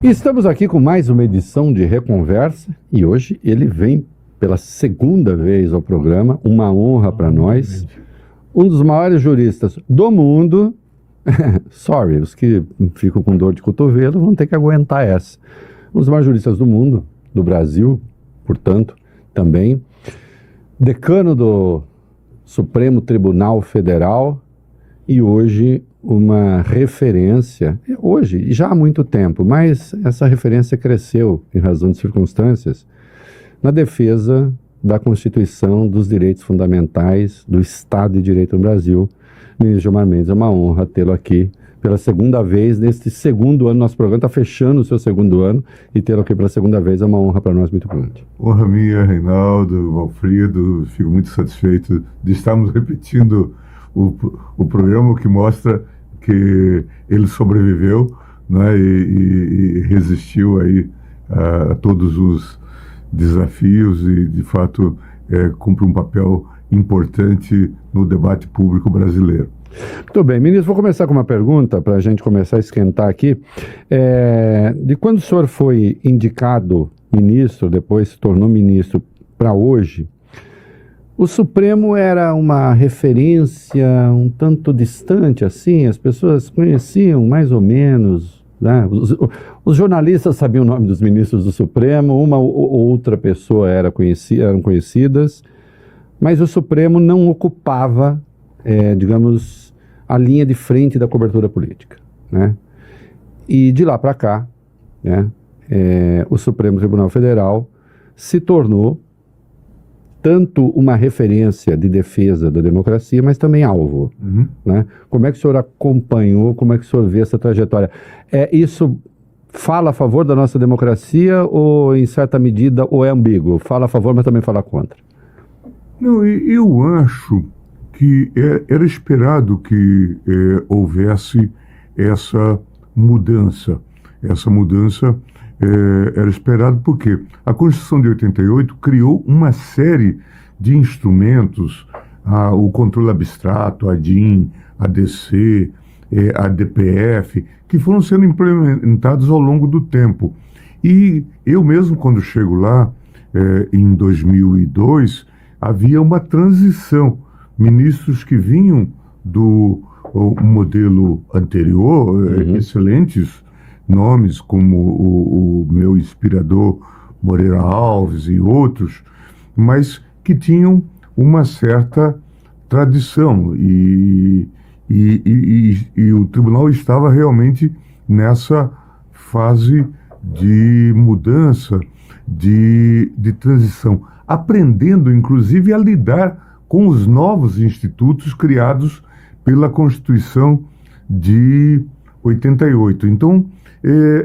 E estamos aqui com mais uma edição de Reconversa e hoje ele vem pela segunda vez ao programa, uma honra para nós, um dos maiores juristas do mundo. Sorry, os que ficam com dor de cotovelo vão ter que aguentar essa. Um dos maiores juristas do mundo, do Brasil, portanto, também. Decano do Supremo Tribunal Federal e hoje uma referência, hoje, já há muito tempo, mas essa referência cresceu em razão de circunstâncias, na defesa da Constituição, dos direitos fundamentais, do Estado de Direito no Brasil. Ministro Gilmar Mendes, é uma honra tê-lo aqui pela segunda vez, neste segundo ano. Nosso programa está fechando o seu segundo ano e tê-lo aqui pela segunda vez é uma honra para nós muito grande. Honra minha, Reinaldo, Valfrido, fico muito satisfeito de estarmos repetindo o programa, que mostra que ele sobreviveu, né, e resistiu aí a todos os desafios e, de fato, cumpre um papel importante no debate público brasileiro. Muito bem, ministro, vou começar com uma pergunta para a gente começar a esquentar aqui. De quando o senhor foi indicado ministro, depois se tornou ministro, para hoje, o Supremo era uma referência um tanto distante, assim, as pessoas conheciam mais ou menos, né? Os jornalistas sabiam o nome dos ministros do Supremo, uma ou outra pessoa eram conhecidas, mas o Supremo não ocupava, digamos, a linha de frente da cobertura política, né? E de lá para cá, né, o Supremo Tribunal Federal se tornou tanto uma referência de defesa da democracia, mas também alvo. Né? Como é que o senhor acompanhou, como é que o senhor vê essa trajetória? Isso fala a favor da nossa democracia ou, em certa medida, ou é ambíguo? Fala a favor, mas também fala contra? Não, eu acho que era esperado que houvesse essa mudança. Essa mudança era esperado porque a Constituição de 88 criou uma série de instrumentos, o controle abstrato, a DIN, a DC, a DPF, que foram sendo implementados ao longo do tempo. E eu mesmo, quando chego lá, em 2002, havia uma transição. Ministros que vinham do modelo anterior, excelentes nomes como o meu inspirador Moreira Alves e outros, mas que tinham uma certa tradição e o tribunal estava realmente nessa fase de mudança, de transição, aprendendo inclusive a lidar com os novos institutos criados pela Constituição de 88. Então,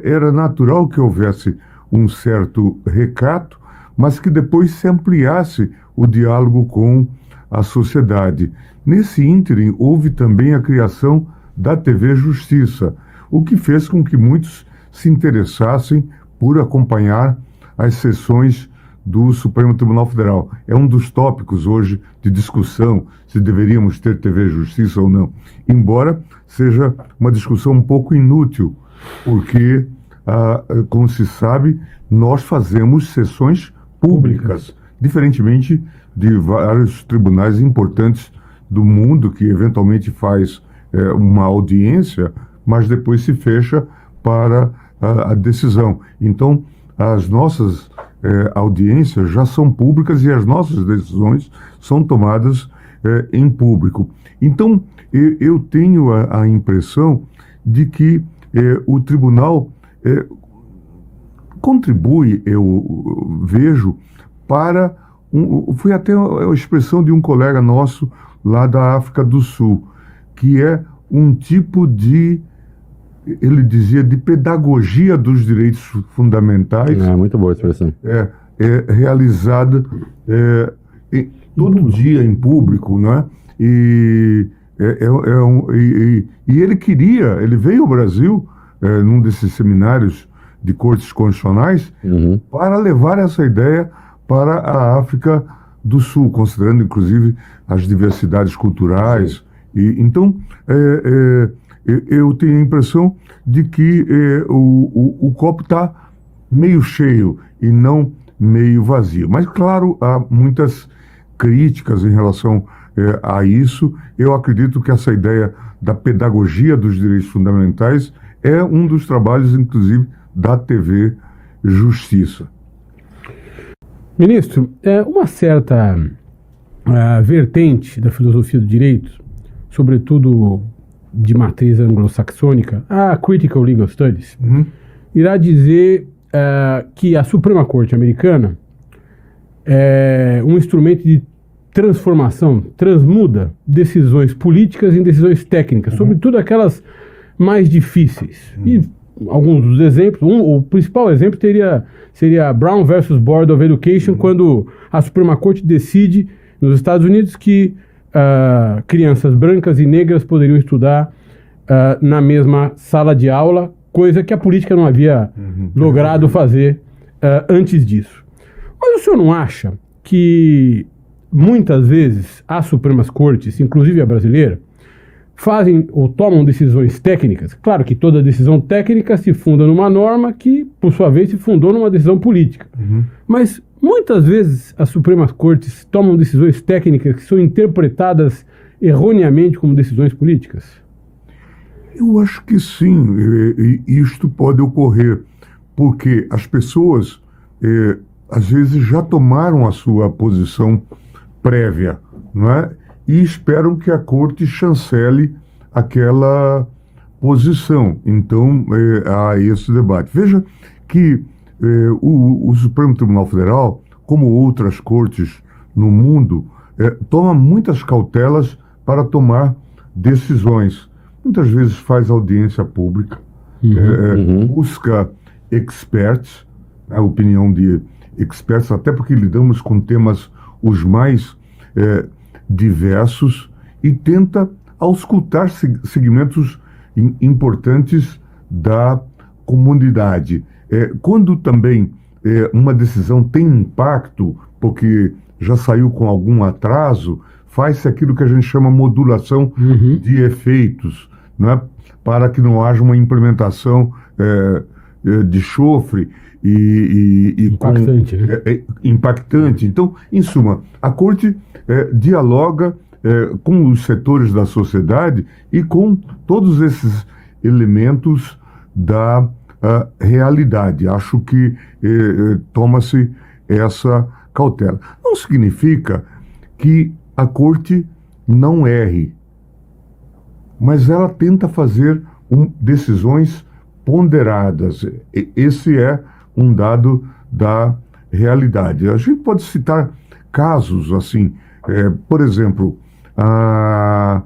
era natural que houvesse um certo recato, mas que depois se ampliasse o diálogo com a sociedade. Nesse ínterim, houve também a criação da TV Justiça, o que fez com que muitos se interessassem por acompanhar as sessões do Supremo Tribunal Federal. É um dos tópicos hoje de discussão, se deveríamos ter TV Justiça ou não, embora seja uma discussão um pouco inútil, porque, como se sabe, nós fazemos sessões públicas, diferentemente de vários tribunais importantes do mundo, que eventualmente faz uma audiência, mas depois se fecha para a decisão. Então, as nossas audiências já são públicas e as nossas decisões são tomadas em público. Então, eu tenho a impressão de que o tribunal contribui, eu vejo, para... foi até a expressão de um colega nosso lá da África do Sul, que é um tipo de, ele dizia, de pedagogia dos direitos fundamentais. Muito boa a expressão. Realizada todo dia em público, né? E ele veio ao Brasil num desses seminários de cortes constitucionais para levar essa ideia para a África do Sul, considerando inclusive as diversidades culturais. E então eu tenho a impressão de que o copo está meio cheio e não meio vazio. Mas, claro, há muitas críticas em relação a isso. Eu acredito que essa ideia da pedagogia dos direitos fundamentais é um dos trabalhos, inclusive, da TV Justiça. Ministro, uma certa vertente da filosofia do direito, sobretudo de matriz anglo-saxônica, a Critical Legal Studies, irá dizer que a Suprema Corte americana é um instrumento de transformação, transmuda decisões políticas em decisões técnicas, sobretudo aquelas mais difíceis. E alguns dos exemplos, o principal exemplo seria Brown versus Board of Education, quando a Suprema Corte decide nos Estados Unidos que crianças brancas e negras poderiam estudar na mesma sala de aula, coisa que a política não havia logrado fazer antes disso. Mas o senhor não acha que muitas vezes as Supremas Cortes, inclusive a brasileira, fazem ou tomam decisões técnicas? Claro que toda decisão técnica se funda numa norma que, por sua vez, se fundou numa decisão política. Mas muitas vezes as Supremas Cortes tomam decisões técnicas que são interpretadas erroneamente como decisões políticas? Eu acho que sim, isto pode ocorrer, porque as pessoas, às vezes, já tomaram a sua posição prévia, não é? E esperam que a Corte chancele aquela posição. Então, há esse debate. Veja que o Supremo Tribunal Federal, como outras cortes no mundo, toma muitas cautelas para tomar decisões. Muitas vezes faz audiência pública, busca experts, a opinião de experts, até porque lidamos com temas os mais diversos, e tenta auscultar segmentos importantes da comunidade. Quando também uma decisão tem impacto, porque já saiu com algum atraso, faz-se aquilo que a gente chama modulação de efeitos, não é? Para que não haja uma implementação de chofre e impactante, impactante. Então, em suma, a Corte dialoga com os setores da sociedade e com todos esses elementos da realidade. Acho que toma-se essa cautela. Não significa que a Corte não erre, mas ela tenta fazer decisões ponderadas. Esse é um dado da realidade. A gente pode citar casos assim, por exemplo, a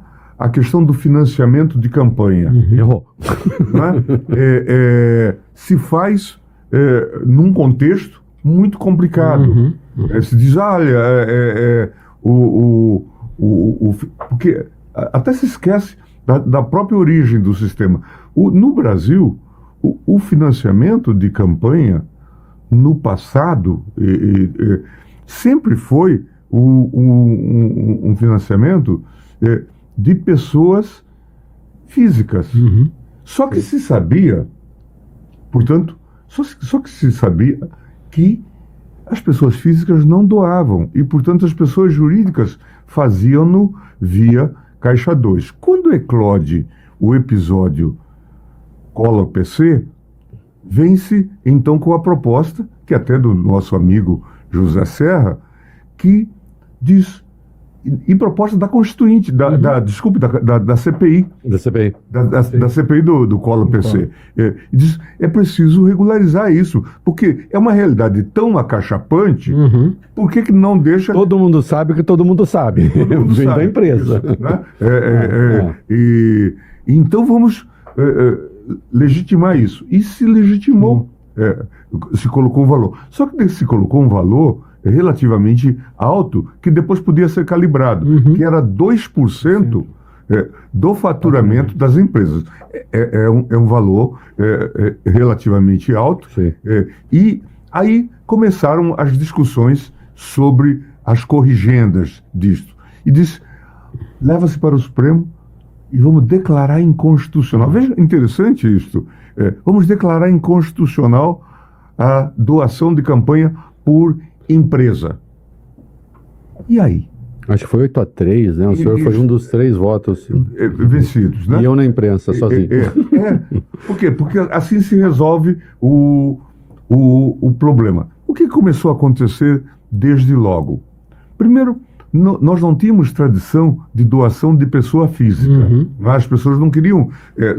questão do financiamento de campanha. Errou. Né? Se faz num contexto muito complicado. Se diz, olha, porque até se esquece da própria origem do sistema. No Brasil, o financiamento de campanha, no passado, sempre foi um financiamento de pessoas físicas. Só que se sabia, portanto, só que se sabia que as pessoas físicas não doavam e, portanto, as pessoas jurídicas faziam-no via Caixa 2. Quando eclode o episódio Collor-PC, vem-se então com a proposta, que até do nosso amigo José Serra, que diz, e proposta da Constituinte, da CPI. Da CPI. Da CPI do Collor-PC. Diz, é preciso regularizar isso, porque é uma realidade tão acachapante, por que não deixa... Todo mundo sabe que todo mundo sabe. Vem da empresa. Isso, né? Então vamos legitimar isso. E se legitimou, se colocou um valor. Só que se colocou um valor relativamente alto, que depois podia ser calibrado, que era 2% do faturamento das empresas. É um valor relativamente alto. E aí começaram as discussões sobre as corrigendas disto. E disse, leva-se para o Supremo e vamos declarar inconstitucional. Veja, interessante isso. Vamos declarar inconstitucional a doação de campanha por empresa. E aí? Acho que foi 8-3, né? O senhor foi um dos 3 votos vencidos, né? E eu na imprensa, sozinho. Por quê? Porque assim se resolve o problema. O que começou a acontecer desde logo? Primeiro, nós não tínhamos tradição de doação de pessoa física. As pessoas não queriam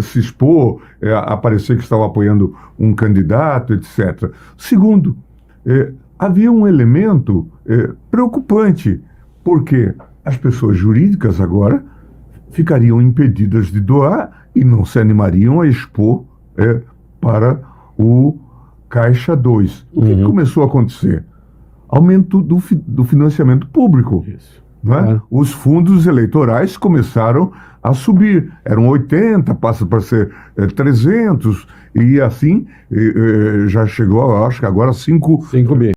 se expor, aparecer que estavam apoiando um candidato, etc. Segundo, havia um elemento preocupante, porque as pessoas jurídicas agora ficariam impedidas de doar e não se animariam a expor para o Caixa 2. O que começou a acontecer? Aumento do financiamento público. Isso. Né? Os fundos eleitorais começaram a subir. Eram 80, passa para ser 300, e assim já chegou, acho que agora 5 bi.